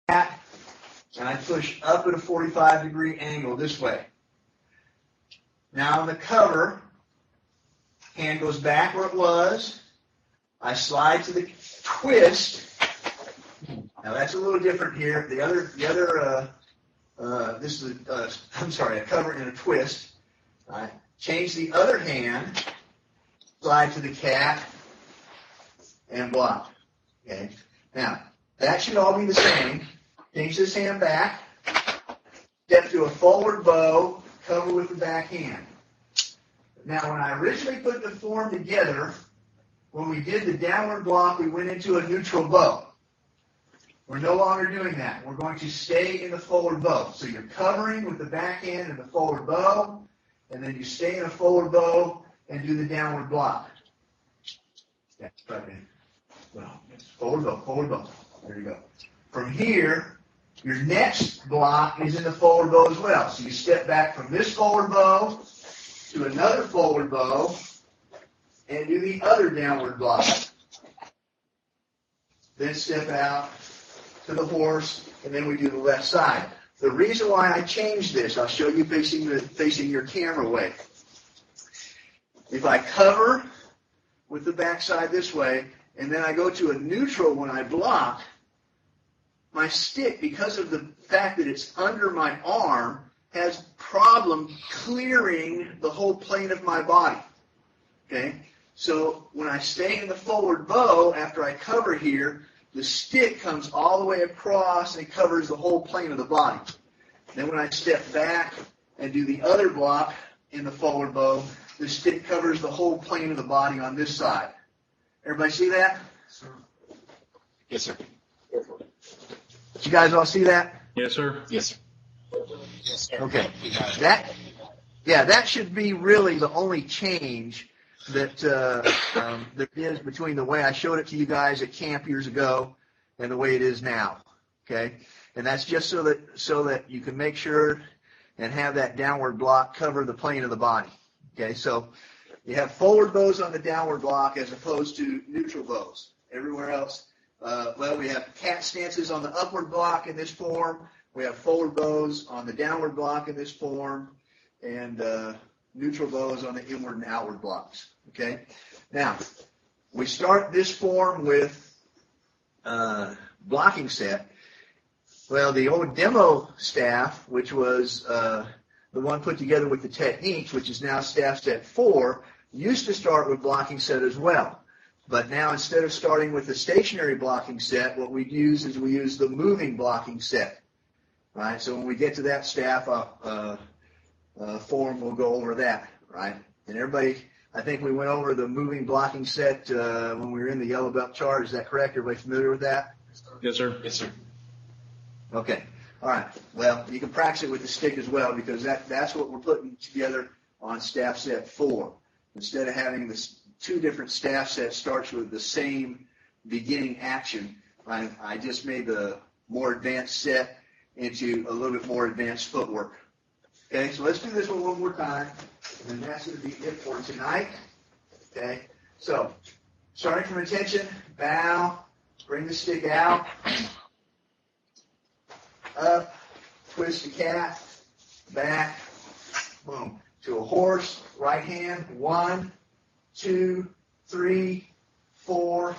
cat, and I push up at a 45-degree angle this way. Now on the cover, hand goes back where it was. I slide to the twist. Now that's a little different here. This is a cover and a twist. I change the other hand, slide to the cat, and block. Okay. Now that should all be the same. Change this hand back. Step to a forward bow, cover with the back hand. Now when I originally put the form together, when we did the downward block, we went into a neutral bow. We're no longer doing that. We're going to stay in the forward bow. So you're covering with the back hand and the forward bow, and then you stay in a forward bow and do the downward block. Yeah, right there. Well, forward bow, forward bow. There you go. From here, your next block is in the forward bow as well. So you step back from this forward bow to another forward bow and do the other downward block. Then step out to the horse, and then we do the left side. The reason why I changed this, I'll show you facing your camera way. If I cover with the backside this way, and then I go to a neutral when I block, my stick, because of the fact that it's under my arm, has problem clearing the whole plane of my body. Okay? So when I stay in the forward bow, after I cover here, the stick comes all the way across and covers the whole plane of the body. Then when I step back and do the other block in the forward bow, the stick covers the whole plane of the body on this side. Everybody see that? Yes, sir. Did you guys all see that? Yes, sir. Yes, sir. Yes, sir. Okay. That should be really the only change that there is between the way I showed it to you guys at camp years ago and the way it is now. Okay, and that's just so that you can make sure and have that downward block cover the plane of the body. Okay, so you have forward bows on the downward block as opposed to neutral bows. Everywhere else, we have cat stances on the upward block in this form. We have forward bows on the downward block in this form, and neutral bows on the inward and outward blocks. Okay. Now, we start this form with blocking set. Well, the old demo staff, which was the one put together with the techniques, which is now staff set 4, used to start with blocking set as well. But now instead of starting with the stationary blocking set, what we use is we use the moving blocking set. Right? So when we get to that staff form, we'll go over that. Right? And everybody, I think we went over the moving blocking set when we were in the yellow belt chart. Is that correct? Everybody familiar with that? Yes, sir. Yes, sir. Okay. All right. Well, you can practice it with the stick as well because that's what we're putting together on staff set 4. Instead of having this 2 different staff sets starts with the same beginning action, I just made the more advanced set into a little bit more advanced footwork. Okay, so let's do this one more time, and that's going to be it for tonight. Okay, so starting from attention, bow, bring the stick out, up, twist the cat, back, boom. To a horse, right hand, 1, 2, 3, 4,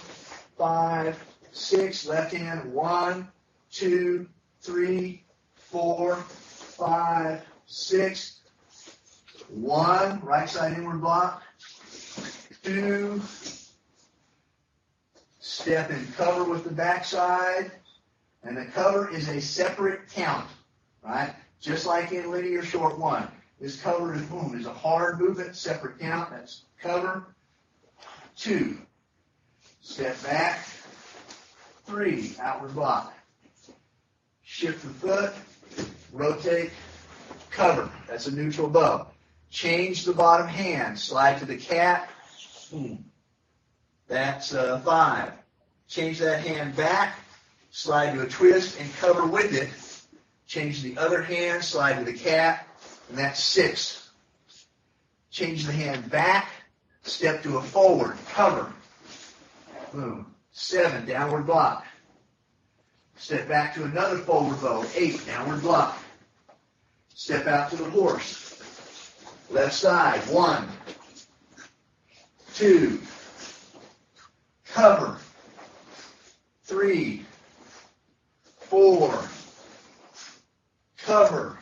5, 6. Left hand, 1, 2, 3, 4, 5, 6. 1, right side inward block. 2, step and cover with the back side. And the cover is a separate count, right? Just like in linear short 1. This cover is boom, is a hard movement, separate count. That's cover. 2. Step back. 3. Outward block. Shift the foot. Rotate. Cover. That's a neutral bow. Change the bottom hand. Slide to the cat. Boom. That's 5. Change that hand back. Slide to a twist and cover with it. Change the other hand. Slide to the cat. And that's 6. Change the hand back. Step to a forward. Cover. Boom. 7. Downward block. Step back to another forward bow. 8, downward block. Step out to the horse. Left side. 1, 2, cover. 3, 4, cover.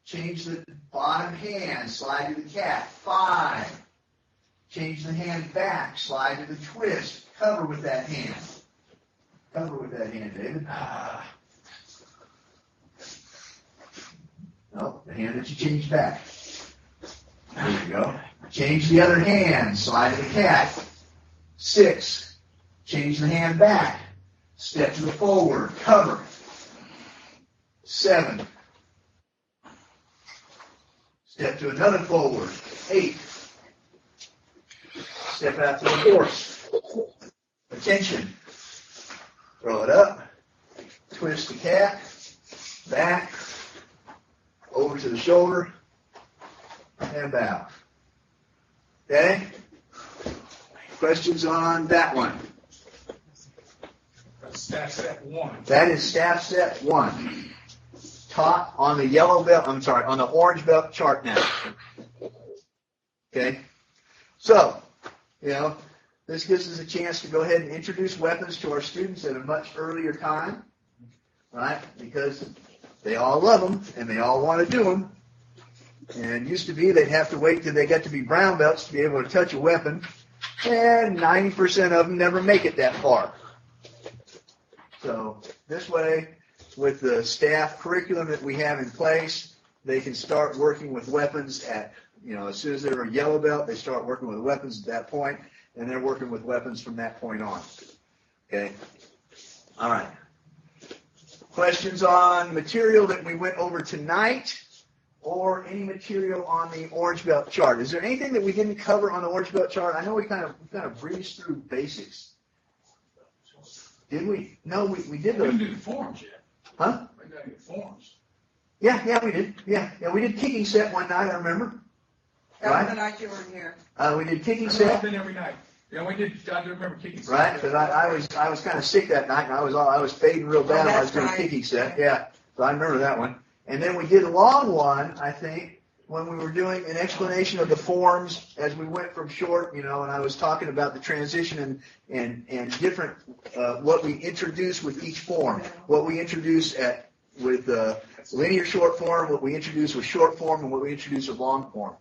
Change the bottom hand, slide to the cat. 5. Change the hand back, slide to the twist. Cover with that hand. Cover with that hand, David. No, the hand that you changed back. There you go. Change the other hand, slide to the cat. 6. Change the hand back. Step to the forward, cover. 7. Step to another forward. 8. Step out to the horse. Attention. Throw it up. Twist the cat. Back. Over to the shoulder. And bow. Okay? Questions on that one? Staff set 1. That is staff set 1. Taught on the yellow belt, on the orange belt chart now. Okay? So, this gives us a chance to go ahead and introduce weapons to our students at a much earlier time, right? Because they all love them and they all want to do them. And it used to be they'd have to wait till they got to be brown belts to be able to touch a weapon, and 90% of them never make it that far. So this way, with the staff curriculum that we have in place, they can start working with weapons at, as soon as they're a yellow belt, they start working with weapons at that point, and they're working with weapons from that point on. Okay? All right. Questions on material that we went over tonight, or any material on the orange belt chart? Is there anything that we didn't cover on the orange belt chart? I know we kind of breezed through basics. Did we? No, we did We those. didn't do the forms yet. Huh? We didn't do the forms. Yeah, we did. Yeah, we did kicking set one night, I remember. That was the night you were here. We did kicking I've set. been every night. Yeah, we did. I do remember kicking. Right, because I was kind of sick that night, and I was fading real bad when I was doing right. kicking set. Yeah, so I remember that one. And then we did a long one, I think, when we were doing an explanation of the forms as we went from short, and I was talking about the transition and different what we introduce with each form, what we introduce with linear short form, what we introduce with short form, and what we introduce with long form.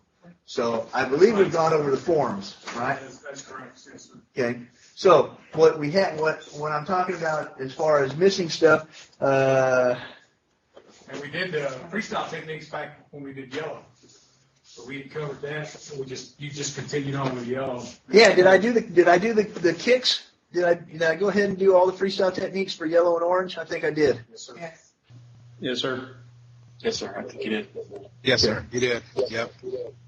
So I believe we've gone over the forms, right? That's correct. Yes, sir. Okay. So what I'm talking about as far as missing stuff, And we did freestyle techniques back when we did yellow. So we covered that. So you just continued on with yellow. yeah, did I do the kicks? Did I go ahead and do all the freestyle techniques for yellow and orange? I think I did. Yes, sir. Yes. Yes, sir. Yes, sir. I think you did. Yes, sir. You did. Yep.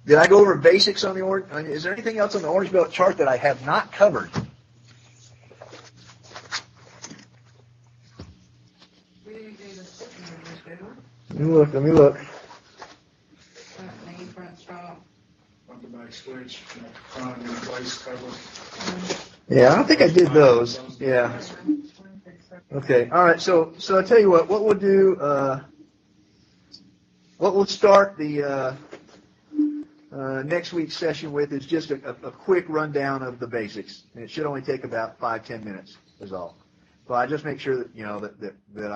Did I go over basics on the orange? Is there anything else on the orange belt chart that I have not covered? We didn't do the switching movement, did we? Let me look. Front knee, front strong. Front to back switch, front in place cover. Yeah, I don't think I did those. Yeah. Okay. All right. So I tell you what we'll do. What we'll start the next week's session with is just a quick rundown of the basics. And it should only take about 5-10 minutes. Is all. So I just make sure that that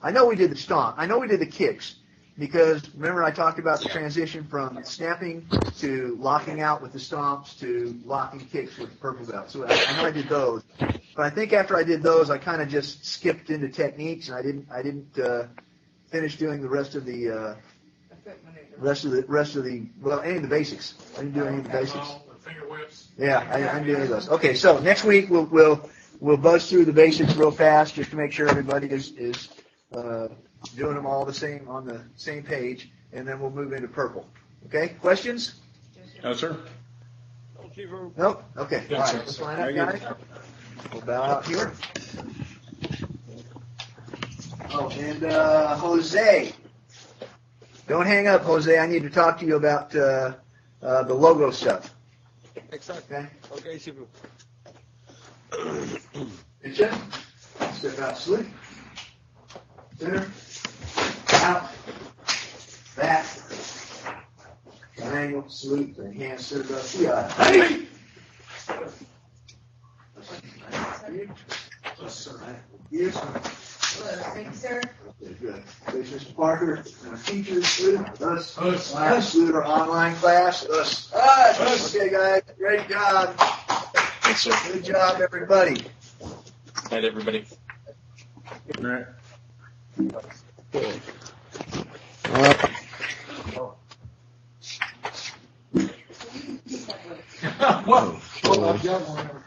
I know we did the stomp. I know we did the kicks because remember I talked about the transition from snapping to locking out with the stomps to locking kicks with the purple belt. So I know I did those. But I think after I did those, I kind of just skipped into techniques, and I didn't finish doing the rest of the any of the basics. I didn't do any of the basics. The finger whips. Yeah, I didn't do any of those. Okay, so next week we'll buzz through the basics real fast just to make sure everybody is doing them all the same on the same page, and then we'll move into purple. Okay, questions? No, sir. Nope. Okay. Yes, All right. sir. Let's line up, Very good. guys. We'll bow out here. Oh, and Jose. Don't hang up, Jose. I need to talk to you about the logo stuff. Exactly. Okay. Okay, Shibu. Good job. step out, salute. Center, out, back, triangle, salute, and hands centered up the eye. Hey! Yes, sir. Hello, thank you, sir. Okay, good. Thanks, Mr. Parker. Teachers, salute. Us. Us. Salute our online class. Us. Us. Okay, guys. Great job. Yes, sir. Good job, everybody. Night, everybody. All right. Whoa. Well, I've got one.